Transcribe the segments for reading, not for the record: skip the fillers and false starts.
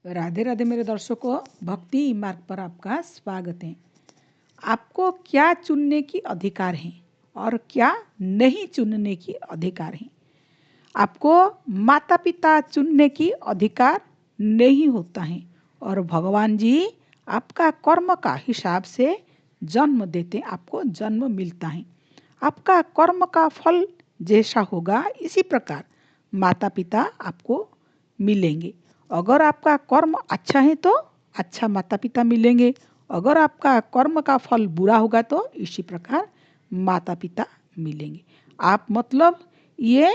राधे राधे मेरे दर्शकों, भक्ति मार्ग पर आपका स्वागत है। आपको क्या चुनने की अधिकार है और क्या नहीं चुनने की अधिकार है। आपको माता पिता चुनने की अधिकार नहीं होता है और भगवान जी आपका कर्म का हिसाब से जन्म देते, आपको जन्म मिलता है। आपका कर्म का फल जैसा होगा इसी प्रकार माता पिता आपको मिलेंगे। अगर आपका कर्म अच्छा है तो अच्छा माता पिता मिलेंगे, अगर आपका कर्म का फल बुरा होगा तो इसी प्रकार माता पिता मिलेंगे। आप मतलब ये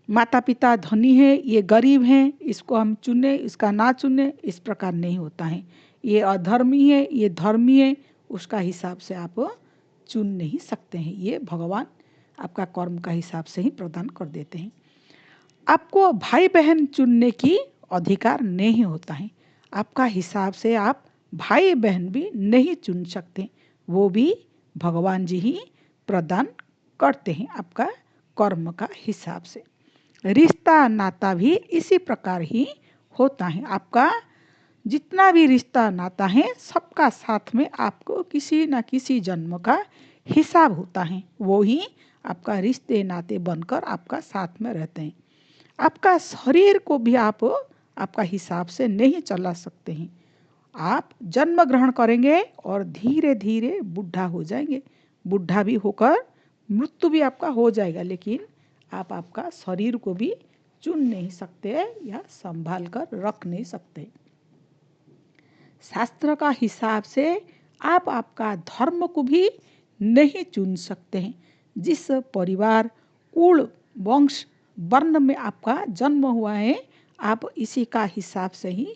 माता पिता धनी है, ये गरीब हैं, इसको हम चुने इसका ना चुने, इस प्रकार नहीं होता है। ये अधर्मी है, ये धर्मी है, उसका हिसाब से आप चुन नहीं सकते हैं। ये भगवान आपका कर्म का हिसाब से ही प्रदान कर देते हैं। आपको भाई बहन चुनने की अधिकार नहीं होता है। आपका हिसाब से आप भाई बहन भी नहीं चुन सकते, वो भी भगवान जी ही प्रदान करते हैं आपका कर्म का हिसाब से। रिश्ता नाता भी इसी प्रकार ही होता है। आपका जितना भी रिश्ता नाता है सबका साथ में आपको किसी न किसी जन्म का हिसाब होता है, वो ही आपका रिश्ते नाते बनकर आपका साथ में रहते हैं। आपका शरीर को भी आप आपका हिसाब से नहीं चला सकते हैं। आप जन्म ग्रहण करेंगे और धीरे धीरे बुढ़ा हो जाएंगे, बुढ़ा भी होकर मृत्यु भी आपका हो जाएगा, लेकिन आप आपका शरीर को भी चुन नहीं सकते या संभाल कर रख नहीं सकते। शास्त्र का हिसाब से आप आपका धर्म को भी नहीं चुन सकते हैं। जिस परिवार कुल वंश वर्ण में आपका जन्म हुआ है, आप इसी का हिसाब से ही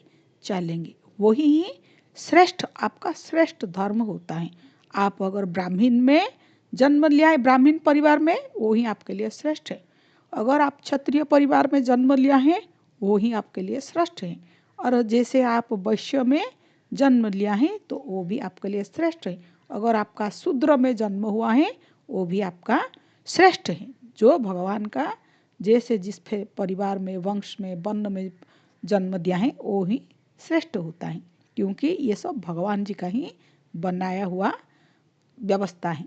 चलेंगे, वही ही श्रेष्ठ आपका श्रेष्ठ धर्म होता है। आप अगर ब्राह्मण में जन्म लिया है, ब्राह्मण परिवार में, वही आपके लिए श्रेष्ठ है। अगर आप क्षत्रिय परिवार में जन्म लिया है, वही आपके लिए श्रेष्ठ है। और जैसे आप वैश्य में जन्म लिया है तो वो भी आपके लिए श्रेष्ठ है। अगर आपका शूद्र में जन्म हुआ है, वो भी आपका श्रेष्ठ है। जो भगवान का जैसे जिस परिवार में वंश में वर्ण में जन्म दिया है वो ही श्रेष्ठ होता है, क्योंकि ये सब भगवान जी का ही बनाया हुआ व्यवस्था है।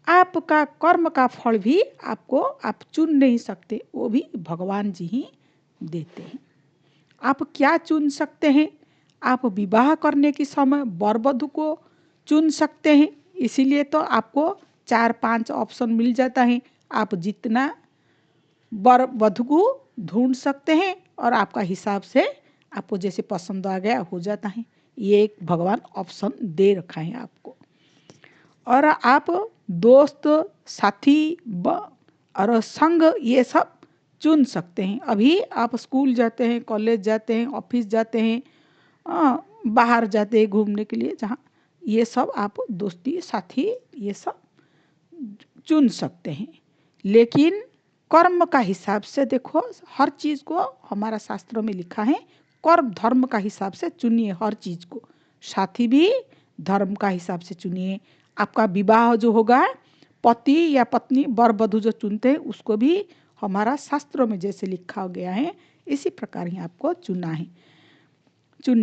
आपका कर्म का फल भी आपको आप चुन नहीं सकते, वो भी भगवान जी ही देते हैं। आप क्या चुन सकते हैं? आप विवाह करने के समय वर वधू को चुन सकते हैं, इसीलिए तो आपको 4-5 ऑप्शन मिल जाता है। आप जितना वर वधू को ढूंढ सकते हैं और आपका हिसाब से आपको जैसे पसंद आ गया हो जाता है। ये एक भगवान ऑप्शन दे रखा है आपको। और आप दोस्त साथी और संग ये सब चुन सकते हैं। अभी आप स्कूल जाते हैं, कॉलेज जाते हैं, ऑफिस जाते हैं, बाहर जाते हैं घूमने के लिए, जहाँ ये सब आप दोस्ती साथी ये सब चुन सकते हैं। लेकिन कर्म का हिसाब से देखो, हर चीज़ को हमारा शास्त्रों में लिखा है, कर्म धर्म का हिसाब से चुनिए हर चीज़ को। साथी भी धर्म का हिसाब से चुनिए। आपका विवाह जो होगा, पति या पत्नी वर वधू जो चुनते हैं उसको भी हमारा शास्त्रों में जैसे लिखा गया है इसी प्रकार ही आपको चुनना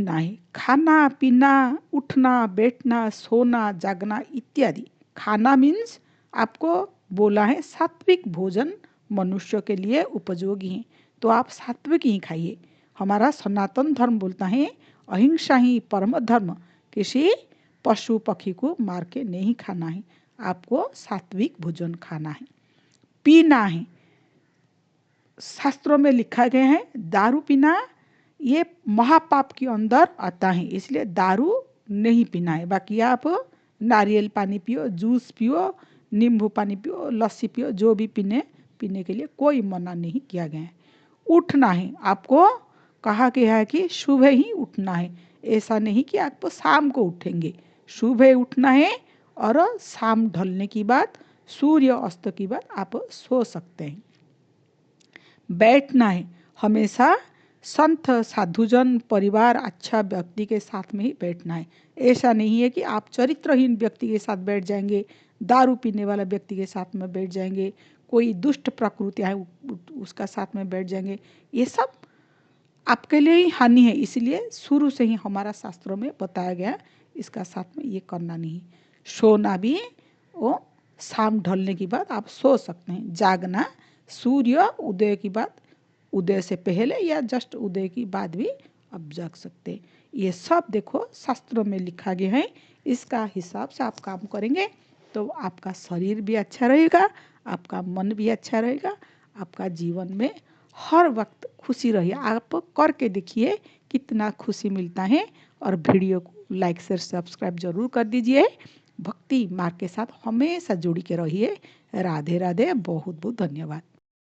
है। खाना पीना, उठना बैठना, सोना जागना इत्यादि। खाना मीन्स आपको बोला है सात्विक भोजन मनुष्य के लिए उपयोगी है, तो आप सात्विक ही खाइए। हमारा सनातन धर्म बोलता है अहिंसा ही परम धर्म, किसी पशु पक्षी को मार के नहीं खाना है, आपको सात्विक भोजन खाना है। पीना है, शास्त्रों में लिखा गया है दारू पीना ये महापाप के अंदर आता है, इसलिए दारू नहीं पीना है। बाकी आप नारियल पानी पियो, जूस पियो, नींबू पानी पियो, लस्सी पियो, जो भी पीने के लिए कोई मना नहीं किया गया है। उठना है, आपको कहा गया है कि सुबह ही उठना है, ऐसा नहीं कि आप शाम को उठेंगे। सुबह उठना है और शाम ढलने की बाद, सूर्य अस्त की बाद आप सो सकते हैं। बैठना है, हमेशा संत साधुजन परिवार अच्छा व्यक्ति के साथ में ही बैठना है। ऐसा नहीं है कि आप चरित्रहीन व्यक्ति के साथ बैठ जाएंगे, दारू पीने वाला व्यक्ति के साथ में बैठ जाएंगे, कोई दुष्ट प्रकृति है उसका साथ में बैठ जाएंगे। ये सब आपके लिए ही हानि है, इसलिए शुरू से ही हमारा शास्त्रों में बताया गया इसका साथ में ये करना नहीं। सोना भी वो शाम ढलने के बाद आप सो सकते हैं। जागना सूर्य उदय की बाद, उदय से पहले या जस्ट उदय की बाद भी आप जाग सकते हैं। ये सब देखो शास्त्रों में लिखा गया है। इसका हिसाब से आप काम करेंगे तो आपका शरीर भी अच्छा रहेगा, आपका मन भी अच्छा रहेगा, आपका जीवन में हर वक्त खुशी रही। आप करके देखिए कितना खुशी मिलता है। और वीडियो को लाइक शेयर सब्सक्राइब जरूर कर दीजिए। भक्ति मार्ग के साथ हमेशा जुड़ी के रहिए। राधे राधे, बहुत बहुत धन्यवाद।